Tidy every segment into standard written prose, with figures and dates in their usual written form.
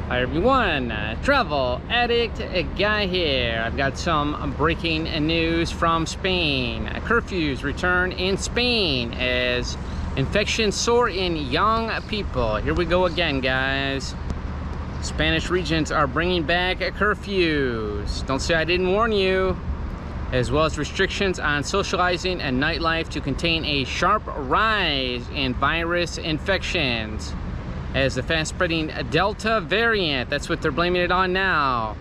Hi everyone, travel addict guy here. I've got some breaking news from Spain. Curfews return in Spain as infections soar in young people. Here we go again, guys. Spanish regions are bringing back curfews. Don't say I didn't warn you. As well as restrictions on socializing and nightlife to contain a sharp rise in virus infections. As the fast-spreading Delta variant, that's what they're blaming it on now,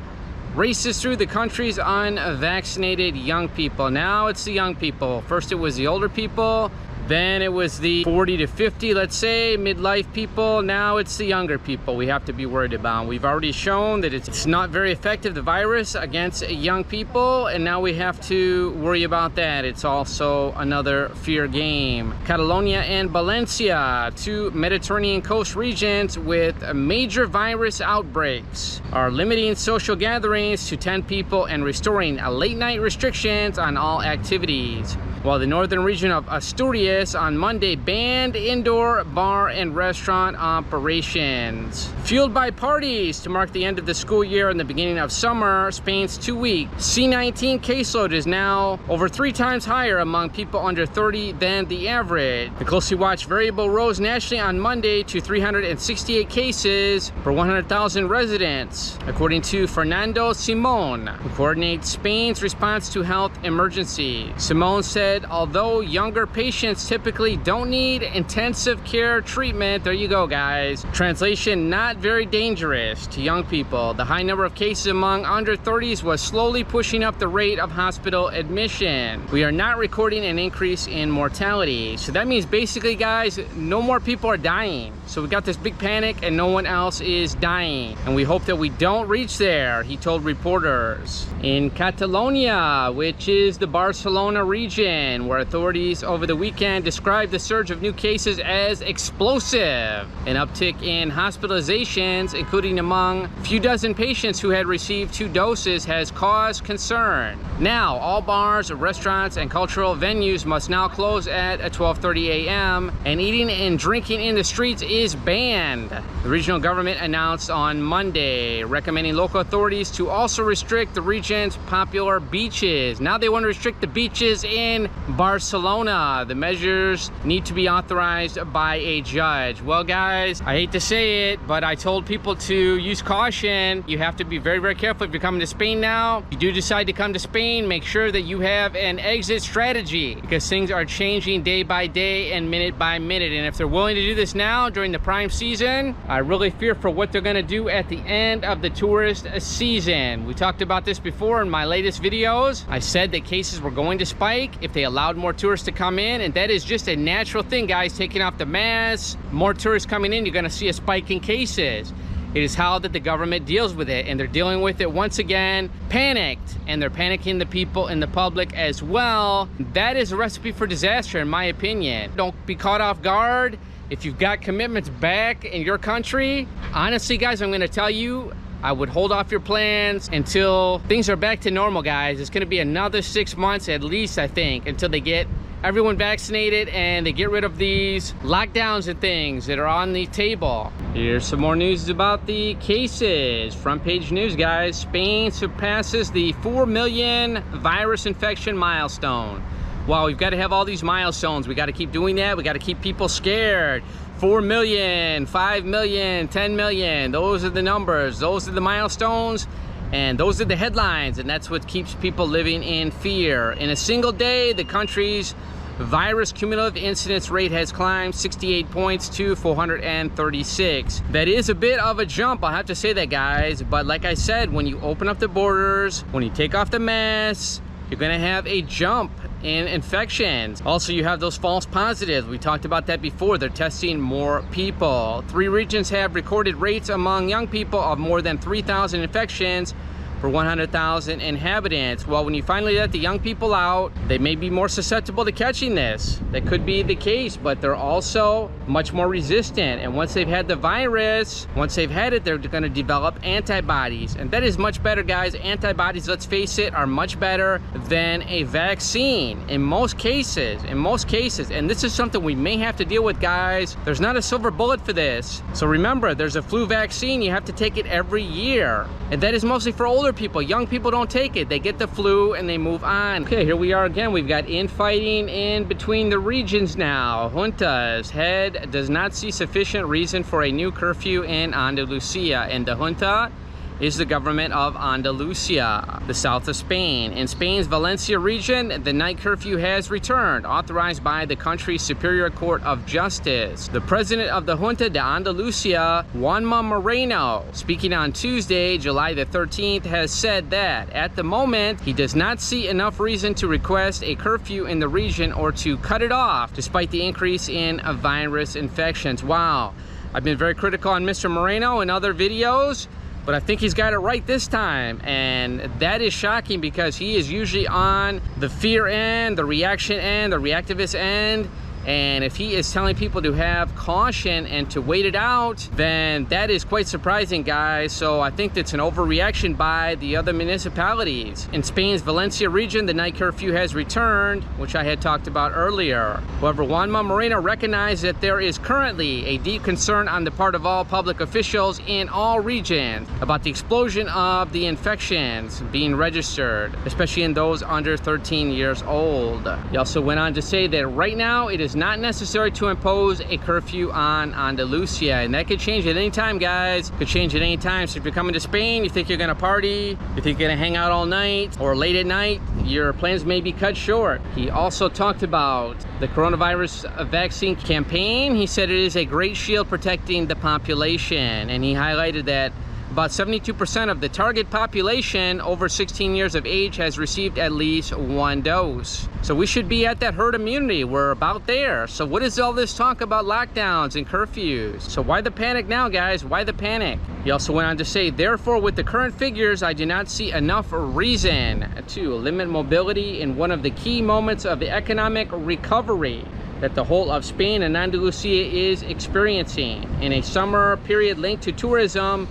races through the country's unvaccinated young people. Now it's the young people. First it was the older people, then it was the 40 to 50, let's say, midlife people. Now it's the younger people we have to be worried about. We've already shown that it's not very effective, the virus, against young people, and now we have to worry about that. It's also another fear game. Catalonia and Valencia, two Mediterranean coast regions with major virus outbreaks, are limiting social gatherings to 10 people and restoring late-night restrictions on all activities. While the northern region of Asturias on Monday banned indoor bar and restaurant operations. Fueled by parties to mark the end of the school year and the beginning of summer, Spain's 2-week C-19 caseload is now over 3 times higher among people under 30 than the average. The closely watched variable rose nationally on Monday to 368 cases per 100,000 residents, according to Fernando Simon, who coordinates Spain's response to health emergency. Simon said, although younger patients typically don't need intensive care treatment, there you go, guys. Translation, not very dangerous to young people. The high number of cases among under 30s was slowly pushing up the rate of hospital admission. We are not recording an increase in mortality. So that means basically, guys, no more people are dying. So we got this big panic and no one else is dying. And we hope that we don't reach there, he told reporters. In Catalonia, which is the Barcelona region, where authorities over the weekend described the surge of new cases as explosive. An uptick in hospitalizations, including among a few dozen patients who had received 2 doses, has caused concern. Now, all bars, restaurants, and cultural venues must now close at 12:30 a.m. and eating and drinking in the streets is banned. The regional government announced on Monday, recommending local authorities to also restrict the region's popular beaches. Now they want to restrict the beaches in Barcelona. The measures need to be authorized by a judge. Well, guys, I hate to say it, but I told people to use caution. You have to be very, very careful if you're coming to Spain now. If you do decide to come to Spain, make sure that you have an exit strategy, because things are changing day by day and minute by minute. And if they're willing to do this now during the prime season, I really fear for what they're going to do at the end of the tourist season. We talked about this before in my latest videos. I said that cases were going to spike if they allowed more tourists to come in, and that is just a natural thing, guys. Taking off the mask, more tourists coming in, you're going to see a spike in cases. It is how that the government deals with it, and they're dealing with it once again panicked, and they're panicking the people in the public as well. That is a recipe for disaster, in my opinion. Don't be caught off guard. If you've got commitments back in your country, honestly, guys, I'm going to tell you, I would hold off your plans until things are back to normal, guys. It's going to be another 6 months at least, I think, until they get everyone vaccinated and they get rid of these lockdowns and things that are on the table. Here's some more news about the cases. Front page news, guys. Spain surpasses the 4 million virus infection milestone. Wow, we've got to have all these milestones. We got to keep doing that. We got to keep people scared. 4 million, 5 million, 10 million. Those are the numbers. Those are the milestones. And those are the headlines. And that's what keeps people living in fear. In a single day, the country's virus cumulative incidence rate has climbed 68 points to 436. That is a bit of a jump, I'll have to say that, guys. But like I said, when you open up the borders, when you take off the masks, you're gonna have a jump in infections. Also, you have those false positives. We talked about that before. They're testing more people. 3 regions have recorded rates among young people of more than 3,000 infections for 100,000 inhabitants. Well, when you finally let the young people out, they may be more susceptible to catching this. That could be the case, but they're also much more resistant. And once they've had the virus, once they've had it, they're going to develop antibodies. And that is much better, guys. Antibodies, let's face it, are much better than a vaccine in most cases. And this is something we may have to deal with, guys. There's not a silver bullet for this. So remember, there's a flu vaccine. You have to take it every year. And that is mostly for older people. Young people don't take it. They get the flu and they move on. Okay, here we are again. We've got infighting in between the regions now. Junta's head does not see sufficient reason for a new curfew in Andalusia. And the junta is the government of Andalusia, the south of Spain. In Spain's Valencia region, the night curfew has returned, authorized by the country's Superior Court of Justice. The president of the Junta de Andalusia, Juanma Moreno, speaking on Tuesday, July the 13th, has said that at the moment, he does not see enough reason to request a curfew in the region or to cut it off, despite the increase in virus infections. Wow. I've been very critical on Mr. Moreno in other videos, but I think he's got it right this time, and that is shocking because he is usually on the fear end, the reaction end, the reactivist end. And if he is telling people to have caution and to wait it out, then that is quite surprising, guys. So I think that's an overreaction by the other municipalities. In Spain's Valencia region, the night curfew has returned, which I had talked about earlier. However, Juanma Moreno recognized that there is currently a deep concern on the part of all public officials in all regions about the explosion of the infections being registered, especially in those under 13 years old. He also went on to say that right now it is not necessary to impose a curfew on Andalusia, and that could change at any time, guys. Could change at any time. So if you're coming to Spain, you think you're gonna party, you think you're gonna hang out all night or late at night, your plans may be cut short. He also talked about the coronavirus vaccine campaign. He said it is a great shield protecting the population, and he highlighted that about 72% of the target population over 16 years of age has received at least one dose. So we should be at that herd immunity. We're about there. So what is all this talk about lockdowns and curfews? So why the panic now, guys? Why the panic? He also went on to say, therefore, with the current figures, I do not see enough reason to limit mobility in one of the key moments of the economic recovery that the whole of Spain and Andalusia is experiencing in a summer period linked to tourism,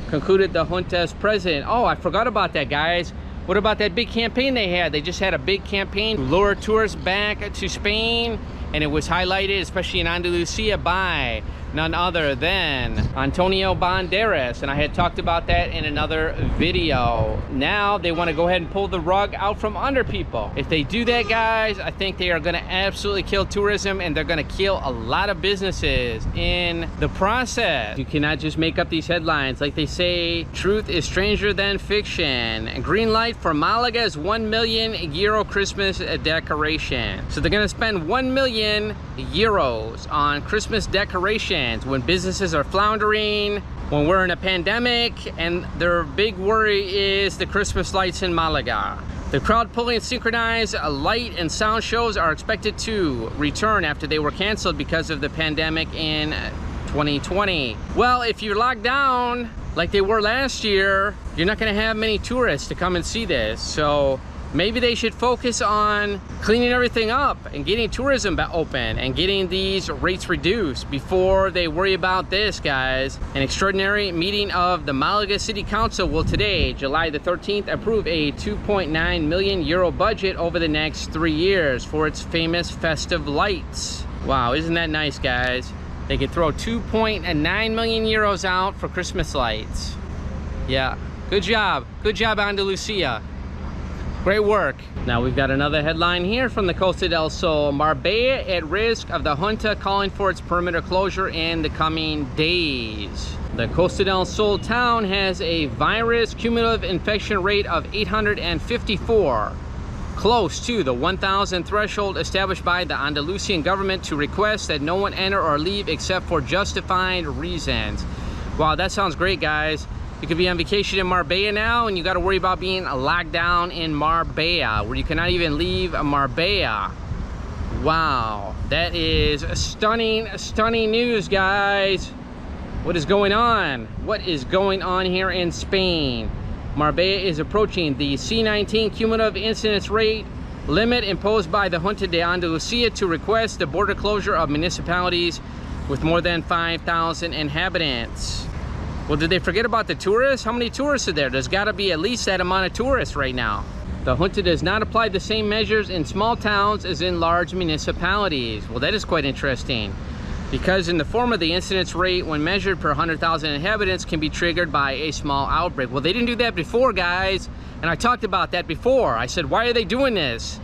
concluded the junta's president. Oh, I forgot about that, guys. What about that big campaign they had? They just had a big campaign to lure tourists back to Spain, and it was highlighted, especially in Andalusia, by none other than Antonio Banderas, and I had talked about that in another video. Now they want to go ahead and pull the rug out from under people. If they do that, guys, I think they are going to absolutely kill tourism, and they're going to kill a lot of businesses in the process. You cannot just make up these headlines. Like they say, truth is stranger than fiction. Green light for Malaga's €1 million Christmas decoration. So they're going to spend €1 million on Christmas decorations when businesses are floundering, when we're in a pandemic, and their big worry is the Christmas lights in Malaga. The crowd pulling synchronized light and sound shows are expected to return after they were canceled because of the pandemic in 2020. Well, if you're locked down like they were last year, you're not going to have many tourists to come and see this. So maybe they should focus on cleaning everything up and getting tourism open and getting these rates reduced before they worry about this, guys. An extraordinary meeting of the Malaga City Council will today, July the 13th, approve a €2.9 million budget over the next 3 years for its famous festive lights. Wow, isn't that nice, guys? They could throw €2.9 million out for Christmas lights. Yeah, good job. Good job, Andalusia. Great work. Now we've got another headline here from the Costa del Sol. Marbella at risk of the junta calling for its perimeter closure in the coming days. The Costa del Sol town has a virus cumulative infection rate of 854, close to the 1,000 threshold established by the Andalusian government to request that no one enter or leave except for justified reasons. Wow, that sounds great, guys. You could be on vacation in Marbella now, and you got to worry about being locked down in Marbella, where you cannot even leave Marbella. Wow, that is stunning, stunning news, guys. What is going on? What is going on here in Spain? Marbella is approaching the C19 cumulative incidence rate limit imposed by the Junta de Andalucia to request the border closure of municipalities with more than 5,000 inhabitants. Well, did they forget about the tourists? How many tourists are there? There's got to be at least that amount of tourists right now. The Junta does not apply the same measures in small towns as in large municipalities. Well, that is quite interesting, because in the form of the incidence rate when measured per 100,000 inhabitants can be triggered by a small outbreak. Well, they didn't do that before, guys, and I talked about that before. I said, why are they doing this?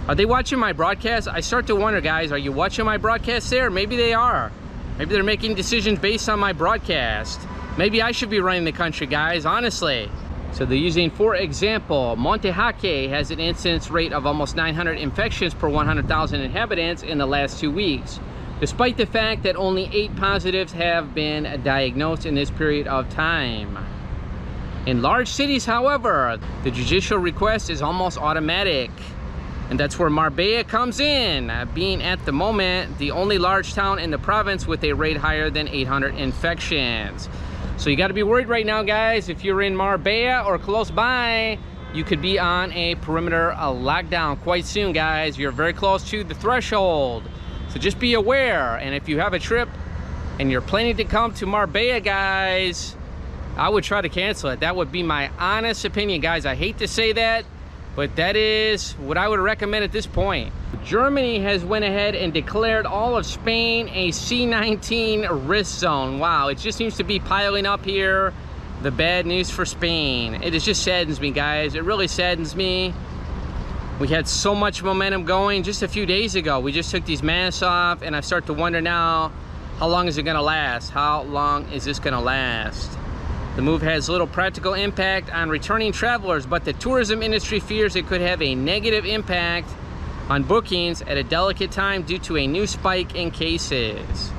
Are they watching my broadcast? I start to wonder, guys, are you watching my broadcast there? Maybe they are. Maybe they're making decisions based on my broadcast. Maybe I should be running the country, guys, honestly. So they're using, for example, Montejaque has an incidence rate of almost 900 infections per 100,000 inhabitants in the last 2 weeks, despite the fact that only 8 positives have been diagnosed in this period of time. In large cities, however, the judicial request is almost automatic. And that's where Marbella comes in, being at the moment the only large town in the province with a rate higher than 800 infections. So you got to be worried right now, guys. If you're in Marbella or close by, you could be on a perimeter lockdown quite soon, guys. You're very close to the threshold. So just be aware. And if you have a trip and you're planning to come to Marbella, guys, I would try to cancel it. That would be my honest opinion, guys. I hate to say that, but that is what I would recommend at this point. Germany has went ahead and declared all of Spain a C19 risk zone. Wow, it just seems to be piling up here. The bad news for Spain. It just saddens me, guys. It really saddens me. We had so much momentum going just a few days ago. We just took these masks off, and I start to wonder now, how long is it gonna last? How long is this gonna last? The move has little practical impact on returning travelers, but the tourism industry fears it could have a negative impact on bookings at a delicate time due to a new spike in cases.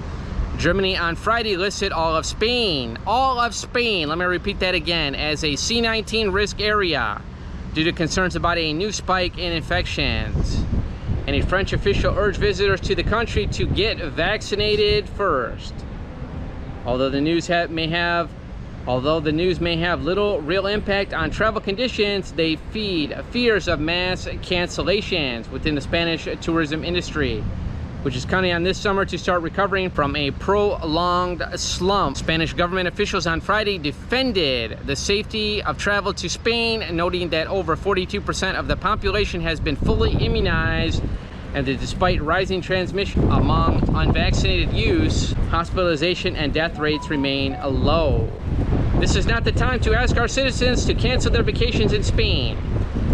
Germany on Friday listed all of Spain, let me repeat that again, as a C19 risk area due to concerns about a new spike in infections. And a French official urged visitors to the country to get vaccinated first. Although the news may have little real impact on travel conditions, they feed fears of mass cancellations within the Spanish tourism industry, which is counting on this summer to start recovering from a prolonged slump. Spanish government officials on Friday defended the safety of travel to Spain, noting that over 42% of the population has been fully immunized, and that despite rising transmission among unvaccinated youths, hospitalization and death rates remain low. This is not the time to ask our citizens to cancel their vacations in Spain,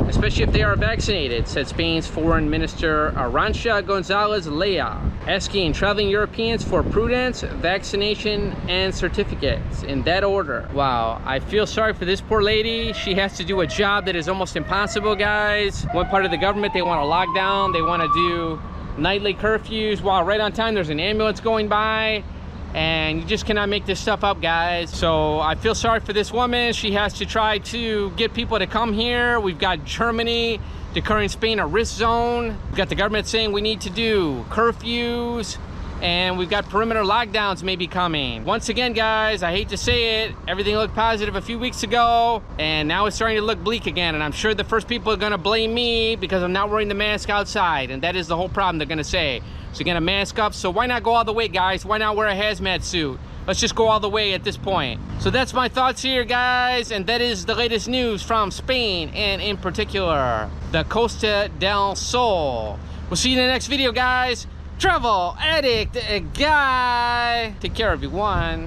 especially if they are vaccinated, said Spain's Foreign Minister Arantxa González Laya, asking traveling Europeans for prudence, vaccination, and certificates in that order. Wow, I feel sorry for this poor lady. She has to do a job that is almost impossible, guys. One part of the government, they want to lock down, they want to do nightly curfews, while right on time there's an ambulance going by. And you just cannot make this stuff up, guys. So I feel sorry for this woman. She has to try to get people to come here. We've got Germany declaring Spain a risk zone. We've got the government saying we need to do curfews, and we've got perimeter lockdowns maybe coming. Once again, guys, I hate to say it, everything looked positive a few weeks ago, and now it's starting to look bleak again. And I'm sure the first people are gonna blame me because I'm not wearing the mask outside, and that is the whole problem, they're gonna say. So you're gonna mask up, so why not go all the way, guys? Why not wear a hazmat suit? Let's just go all the way at this point. So that's my thoughts here, guys, and that is the latest news from Spain, and in particular, the Costa del Sol. We'll see you in the next video, guys. Travel Addict Guy. Take care, everyone.